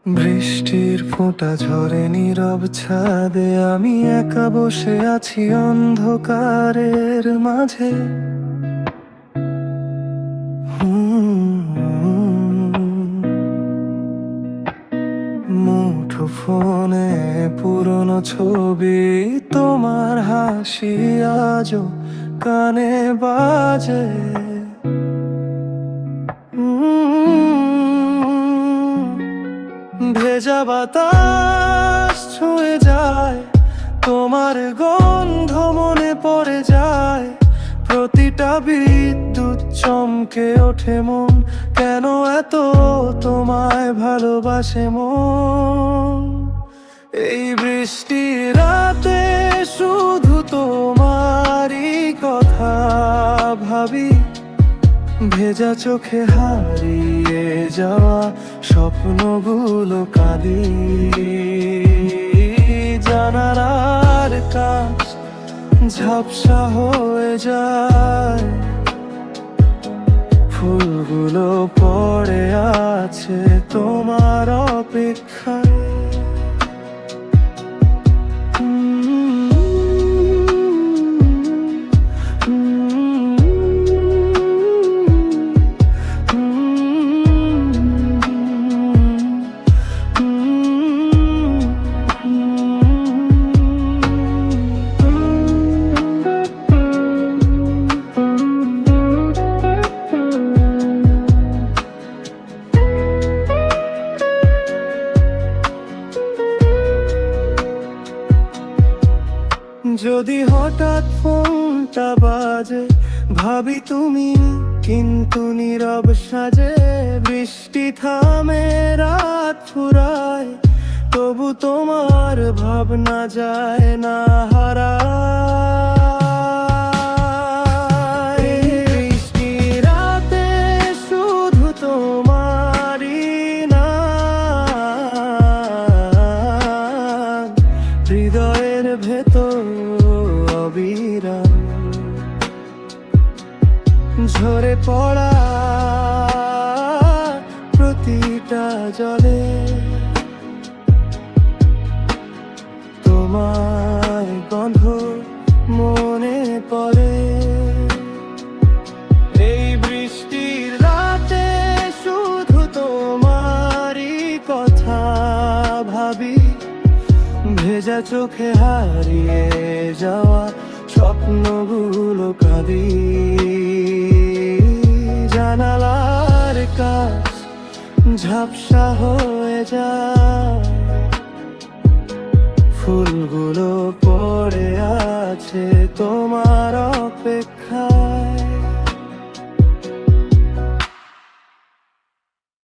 বৃষ্টির ফোঁটা ঝরে নীরব ছাদে, আমি একা বসে আছি অন্ধকারের মাঝে। মুঠো ফোনে পুরনো ছবি, তোমার হাসি আজও কানে বাজে। ভেজা বাতাস ছুঁয়ে যায়, তোমার গন্ধ মনে পড়ে যায়। প্রতিটা বিদ্যুৎ চমকে ওঠে মন, কেন এত তোমায় ভালোবাসে মন। এই বৃষ্টির রাতে শুধু তোমারই কথা ভাবি, ভেজা চোখে হারিয়ে যাওয়া স্বপ্নগুলো কাঁদি। জানালার কাছ ঝাপসা হয়ে যায়, ফুলগুলো পড়ে আছে তোমার অপেক্ষায়। যদি হঠাৎ ফোনটা বাজে, ভাবি তুমি কিন্তু নীরব সাজে। বৃষ্টি থামে, রাত ফুরায়, তবু তোমার ভাবনা যায় না হারায়। বৃষ্টি রাতে শুধু তোমারই নাম, হৃদয়ের ভেতর অবিরাম ঝরে পড়া প্রতিটা জলে। তোমার গন্ধ মনে পড়ে। এই বৃষ্টির রাতে শুধু তোমারই কথা ভাবি, ভেজা চোখে হারিয়ে যাওয়া স্বপ্নগুলো কাঁদি। জানালার কাছ ঝাপসা হয়ে যায়, ফুলগুলো পড়ে আছে তো